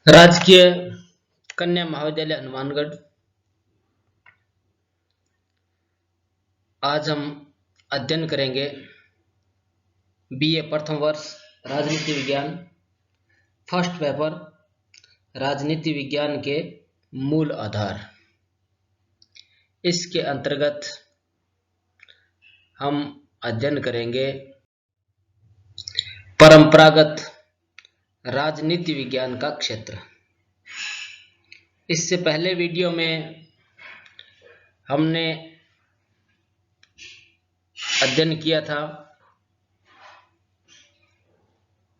राजकीय कन्या महाविद्यालय हनुमानगढ़। आज हम अध्ययन करेंगे बीए प्रथम वर्ष राजनीति विज्ञान फर्स्ट पेपर राजनीति विज्ञान के मूल आधार। इसके अंतर्गत हम अध्ययन करेंगे परंपरागत राजनीति विज्ञान का क्षेत्र। इससे पहले वीडियो में हमने अध्ययन किया था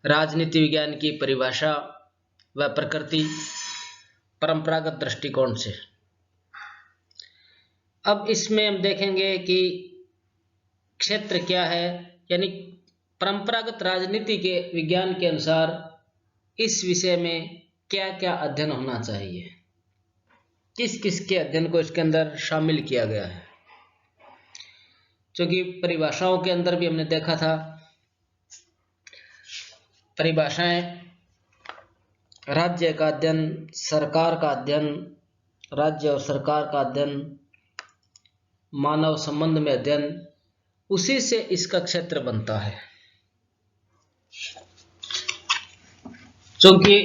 राजनीति विज्ञान की परिभाषा व प्रकृति परंपरागत दृष्टिकोण से। अब इसमें हम देखेंगे कि क्षेत्र क्या है, यानी परंपरागत राजनीति के विज्ञान के अनुसार इस विषय में क्या क्या अध्ययन होना चाहिए, किस किस के अध्ययन को इसके अंदर शामिल किया गया है। क्योंकि परिभाषाओं के अंदर भी हमने देखा था, परिभाषाएं राज्य का अध्ययन, सरकार का अध्ययन, राज्य और सरकार का अध्ययन, मानव संबंध में अध्ययन, उसी से इसका क्षेत्र बनता है। क्योंकि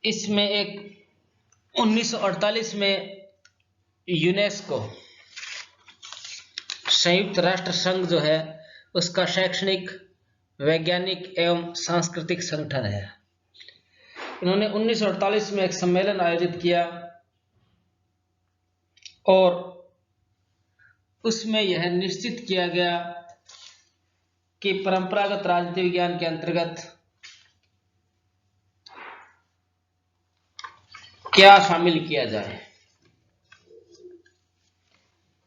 इसमें एक 1948 में यूनेस्को संयुक्त राष्ट्र संघ जो है उसका शैक्षणिक, वैज्ञानिक एवं सांस्कृतिक संगठन है। इन्होंने 1948 में एक सम्मेलन आयोजित किया और उसमें यह निश्चित किया गया कि परंपरागत राजनीति विज्ञान के अंतर्गत क्या शामिल किया जाए।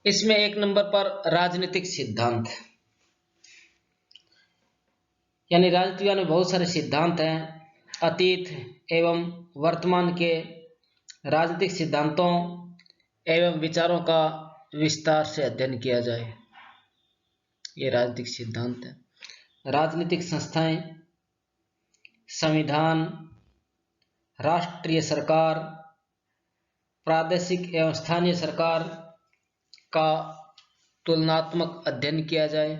इसमें एक नंबर पर राजनीतिक सिद्धांत, यानी राजनीति विज्ञान में बहुत सारे सिद्धांत हैं। अतीत एवं वर्तमान के राजनीतिक सिद्धांतों एवं विचारों का विस्तार से अध्ययन किया जाए, ये राजनीतिक सिद्धांत है। राजनीतिक संस्थाएं, संविधान, राष्ट्रीय सरकार, प्रादेशिक एवं स्थानीय सरकार का तुलनात्मक अध्ययन किया जाए।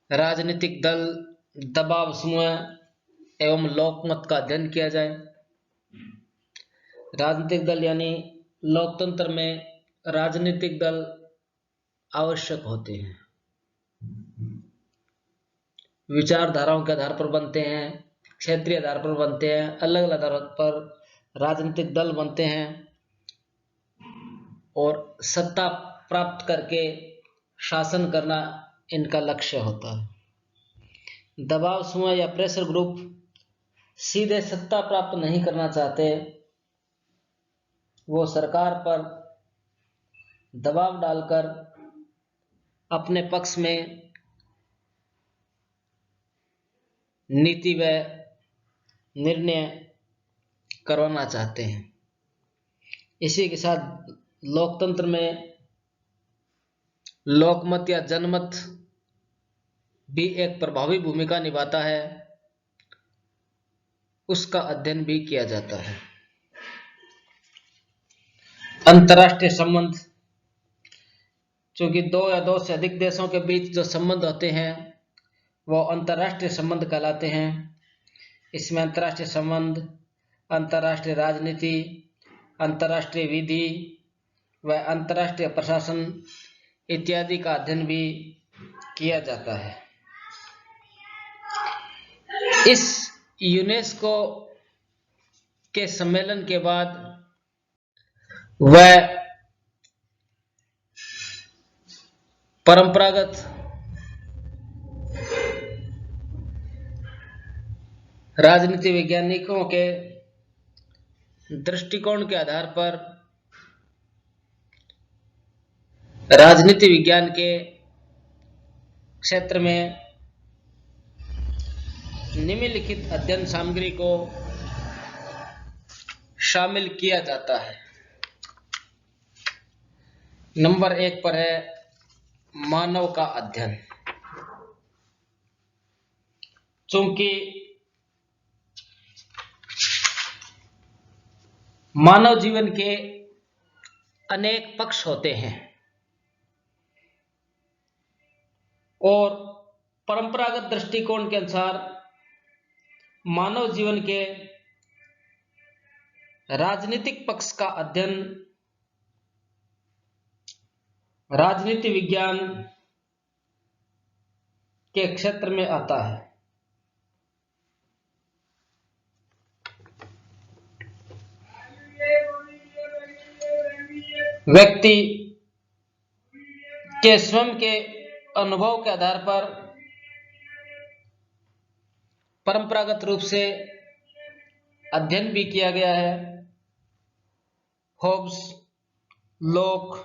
राजनीतिक दल, दबाव समूह एवं लोकमत का अध्ययन किया जाए। राजनीतिक दल यानी लोकतंत्र में राजनीतिक दल आवश्यक होते हैं, विचारधाराओं के आधार पर बनते हैं, क्षेत्रीय आधार पर बनते हैं, अलग अलग आधार पर राजनीतिक दल बनते हैं और सत्ता प्राप्त करके शासन करना इनका लक्ष्य होता है। दबाव समूह या प्रेशर ग्रुप सीधे सत्ता प्राप्त नहीं करना चाहते, वो सरकार पर दबाव डालकर अपने पक्ष में नीति व निर्णय करवाना चाहते हैं। इसी के साथ लोकतंत्र में लोकमत या जनमत भी एक प्रभावी भूमिका निभाता है, उसका अध्ययन भी किया जाता है। अंतर्राष्ट्रीय संबंध, क्योंकि दो या दो से अधिक देशों के बीच जो संबंध होते हैं वो अंतर्राष्ट्रीय संबंध कहलाते हैं। इसमें अंतर्राष्ट्रीय संबंध, अंतर्राष्ट्रीय राजनीति, अंतर्राष्ट्रीय विधि व अंतर्राष्ट्रीय प्रशासन इत्यादि का अध्ययन भी किया जाता है। इस यूनेस्को के सम्मेलन के बाद वह परंपरागत राजनीति वैज्ञानिकों के दृष्टिकोण के आधार पर राजनीति विज्ञान के क्षेत्र में निम्नलिखित अध्ययन सामग्री को शामिल किया जाता है। नंबर 1 पर है मानव का अध्ययन। चूंकि मानव जीवन के अनेक पक्ष होते हैं और परंपरागत दृष्टिकोण के अनुसार मानव जीवन के राजनीतिक पक्ष का अध्ययन राजनीति विज्ञान के क्षेत्र में आता है। व्यक्ति के स्वयं के अनुभव के आधार पर परंपरागत रूप से अध्ययन भी किया गया है। होब्स, लोक,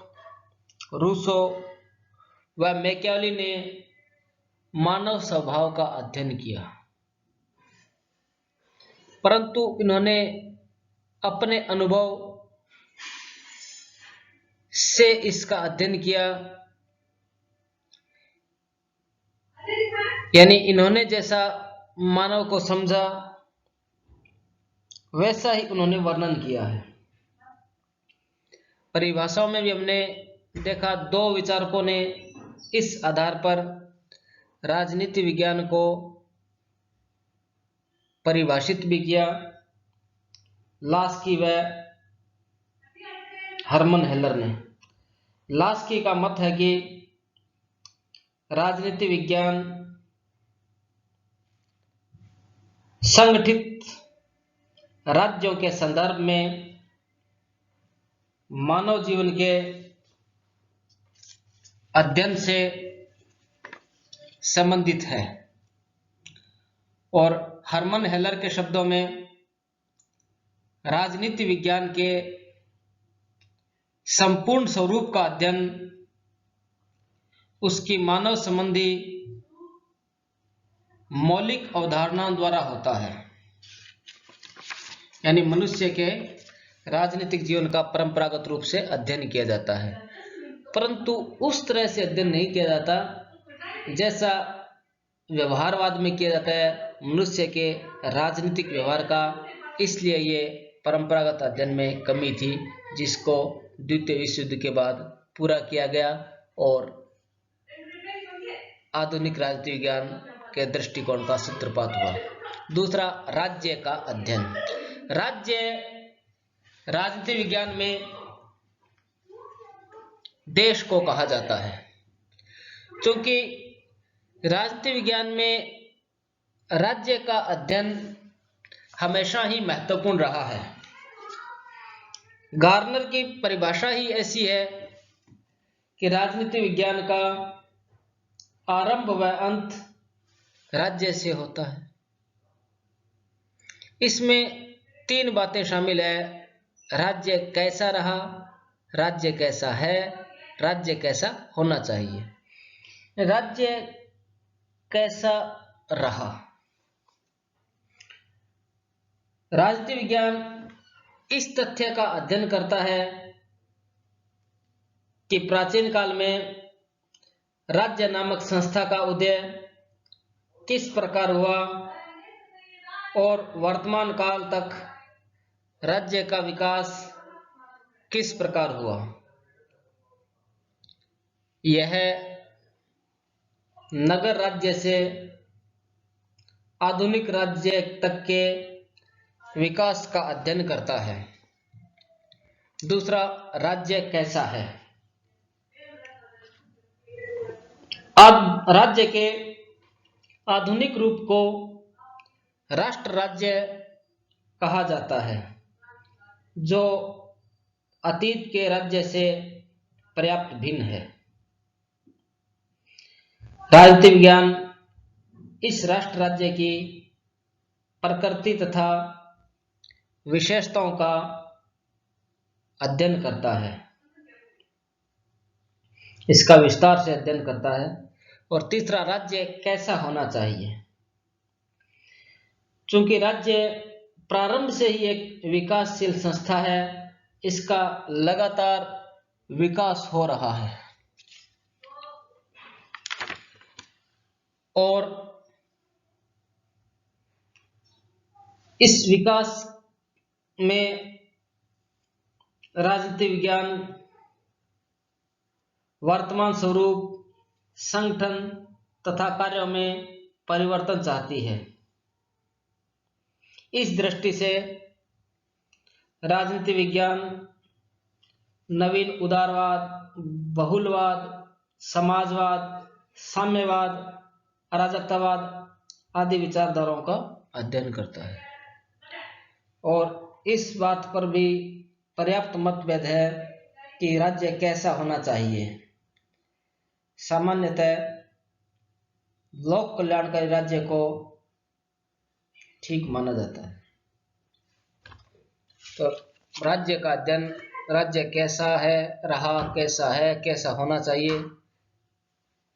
रूसो व मैकियावेली ने मानव स्वभाव का अध्ययन किया, परंतु इन्होंने अपने अनुभव से इसका अध्ययन किया, यानी इन्होंने जैसा मानव को समझा वैसा ही उन्होंने वर्णन किया है। परिभाषाओं में भी हमने देखा, दो विचारकों ने इस आधार पर राजनीति विज्ञान को परिभाषित भी किया, लास्की व हरमन हेलर ने। लास्की का मत है कि राजनीति विज्ञान संगठित राज्यों के संदर्भ में मानव जीवन के अध्ययन से संबंधित है, और हरमन हेलर के शब्दों में राजनीति विज्ञान के संपूर्ण स्वरूप का अध्ययन उसकी मानव संबंधी मौलिक अवधारणाओं द्वारा होता है, यानी मनुष्य के राजनीतिक जीवन का परंपरागत रूप से अध्ययन किया जाता है, परंतु उस तरह से अध्ययन नहीं किया जाता जैसा व्यवहारवाद में किया जाता है मनुष्य के राजनीतिक व्यवहार का। इसलिए ये परंपरागत अध्ययन में कमी थी, जिसको द्वितीय विश्व युद्ध के बाद पूरा किया गया और आधुनिक राजनीति विज्ञान के दृष्टिकोण का सूत्रपात हुआ। दूसरा, राज्य का अध्ययन। राज्य राजनीति विज्ञान में देश को कहा जाता है, क्योंकि राजनीति विज्ञान में राज्य का अध्ययन हमेशा ही महत्वपूर्ण रहा है। गार्नर की परिभाषा ही ऐसी है कि राजनीति विज्ञान का आरंभ व अंत राज्य से होता है। इसमें तीन बातें शामिल है: राज्य कैसा रहा, राज्य कैसा है, राज्य कैसा होना चाहिए। राज्य कैसा रहा, राजनीति विज्ञान इस तथ्य का अध्ययन करता है कि प्राचीन काल में राज्य नामक संस्था का उदय किस प्रकार हुआ और वर्तमान काल तक राज्य का विकास किस प्रकार हुआ। यह नगर राज्य से आधुनिक राज्य तक के विकास का अध्ययन करता है। दूसरा, राज्य कैसा है। राज्य के आधुनिक रूप को राष्ट्र राज्य कहा जाता है, जो अतीत के राज्य से पर्याप्त भिन्न है। राजनीति विज्ञान इस राष्ट्र राज्य की प्रकृति तथा विशेषताओं का अध्ययन करता है, इसका विस्तार से अध्ययन करता है। और तीसरा, राज्य कैसा होना चाहिए। चूंकि राज्य प्रारंभ से ही एक विकासशील संस्था है, इसका लगातार विकास हो रहा है और इस विकास में राजनीति विज्ञान वर्तमान स्वरूप, संगठन तथा कार्यों में परिवर्तन चाहती है। इस दृष्टि से राजनीति विज्ञान नवीन उदारवाद, बहुलवाद, समाजवाद, साम्यवाद, अराजकतावाद आदि विचारधाराओं का अध्ययन करता है और इस बात पर भी पर्याप्त मतभेद है कि राज्य कैसा होना चाहिए। सामान्यतः लोक कल्याणकारी राज्य को ठीक माना जाता है। तो राज्य का अध्ययन, राज्य कैसा है, रहा कैसा है, कैसा होना चाहिए।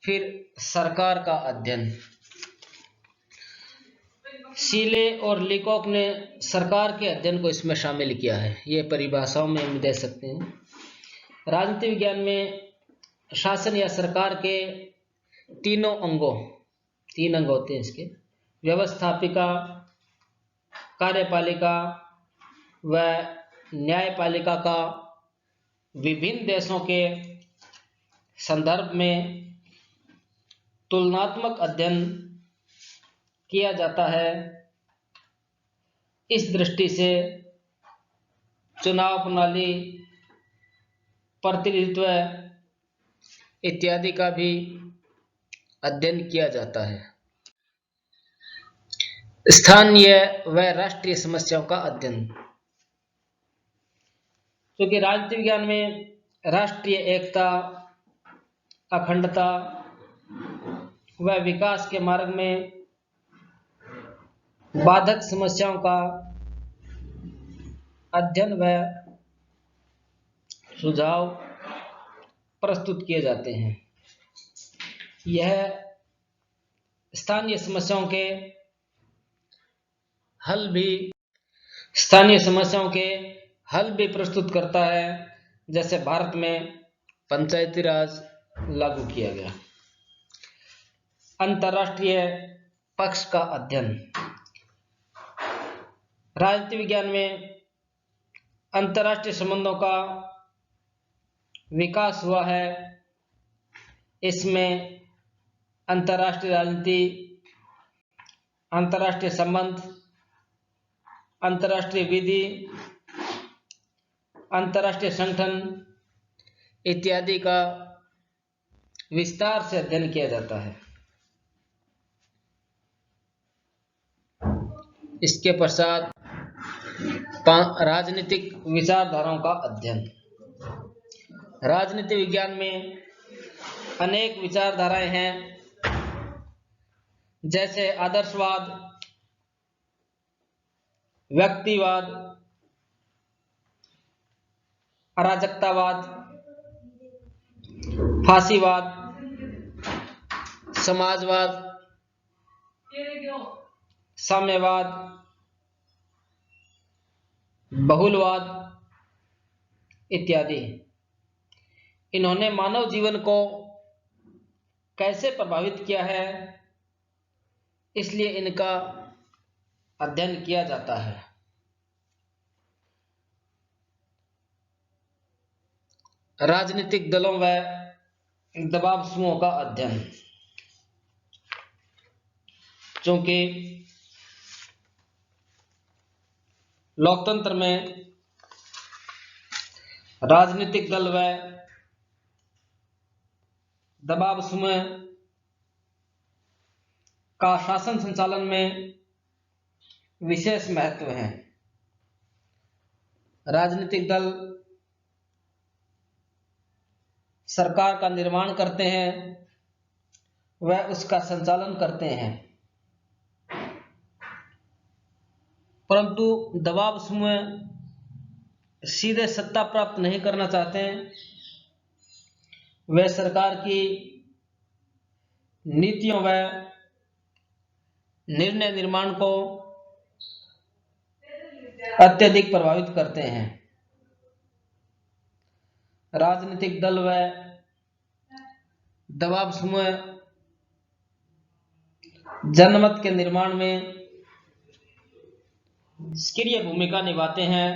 फिर सरकार का अध्ययन। सीले और लीकॉक ने सरकार के अध्ययन को इसमें शामिल किया है। ये परिभाषाओं में हम दे सकते हैं। राजनीति विज्ञान में शासन या सरकार के तीन अंग होते हैं इसके: व्यवस्थापिका, कार्यपालिका व न्यायपालिका का विभिन्न देशों के संदर्भ में तुलनात्मक अध्ययन किया जाता है। इस दृष्टि से चुनाव प्रणाली, प्रतिनिधित्व इत्यादि का भी अध्ययन किया जाता है। स्थानीय व राष्ट्रीय समस्याओं का अध्ययन, क्योंकि राजनीति विज्ञान में राष्ट्रीय एकता, अखंडता व विकास के मार्ग में बाधक समस्याओं का अध्ययन व सुझाव प्रस्तुत किए जाते हैं। यह स्थानीय समस्याओं के हल भी प्रस्तुत करता है। जैसे भारत में पंचायती राज लागू किया गया। अंतर्राष्ट्रीय पक्ष का अध्ययन। राजनीति विज्ञान में अंतर्राष्ट्रीय संबंधों का विकास हुआ है। इसमें अंतर्राष्ट्रीय राजनीति, अंतर्राष्ट्रीय संबंध, अंतर्राष्ट्रीय विधि, अंतर्राष्ट्रीय संगठन इत्यादि का विस्तार से अध्ययन किया जाता है। इसके पश्चात राजनीतिक विचारधाराओं का अध्ययन। राजनीति विज्ञान में अनेक विचारधाराएं हैं, जैसे आदर्शवाद, व्यक्तिवाद, अराजकतावाद, फांसीवाद, समाजवाद, साम्यवाद, बहुलवाद इत्यादि। इन्होंने मानव जीवन को कैसे प्रभावित किया है, इसलिए इनका अध्ययन किया जाता है। राजनीतिक दलों व दबाव समूहों का अध्ययन। चूंकि लोकतंत्र में राजनीतिक दल व दबाव समूह का शासन संचालन में विशेष महत्व है। राजनीतिक दल सरकार का निर्माण करते हैं व उसका संचालन करते हैं, परंतु दबाव समूह सीधे सत्ता प्राप्त नहीं करना चाहते हैं। वे सरकार की नीतियों व निर्णय निर्माण को अत्यधिक प्रभावित करते हैं। राजनीतिक दल व दबाव समूह जनमत के निर्माण में सक्रिय भूमिका निभाते हैं।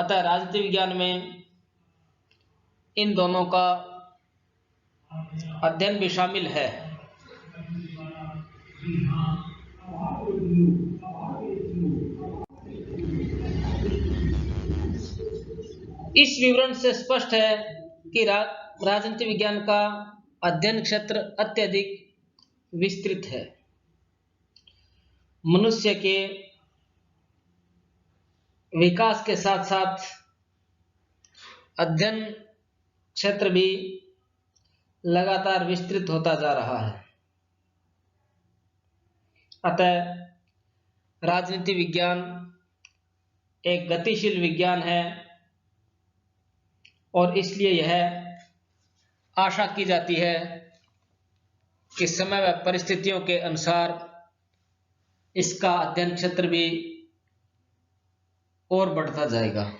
अतः राजनीति विज्ञान में इन दोनों का अध्ययन भी शामिल है। इस विवरण से स्पष्ट है कि राजनीति विज्ञान का अध्ययन क्षेत्र अत्यधिक विस्तृत है। मनुष्य के विकास के साथ साथ अध्ययन क्षेत्र भी लगातार विस्तृत होता जा रहा है। अतः राजनीति विज्ञान एक गतिशील विज्ञान है और इसलिए यह आशा की जाती है कि समय व परिस्थितियों के अनुसार इसका अध्ययन क्षेत्र भी और बढ़ता जाएगा।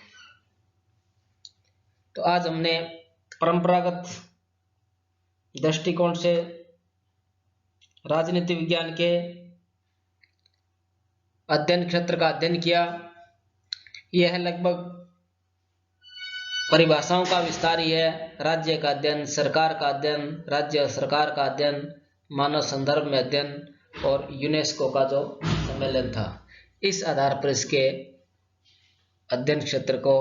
तो आज हमने परंपरागत दृष्टिकोण से राजनीति विज्ञान के अध्ययन क्षेत्र का अध्ययन किया। यह लगभग परिभाषाओं का विस्तार ही है। राज्य का अध्ययन, सरकार का अध्ययन, राज्य सरकार का अध्ययन, मानव संदर्भ में अध्ययन और यूनेस्को का जो सम्मेलन था, इस आधार पर इसके अध्ययन क्षेत्र को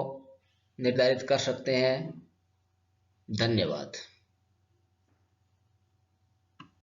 निर्धारित कर सकते हैं। धन्यवाद।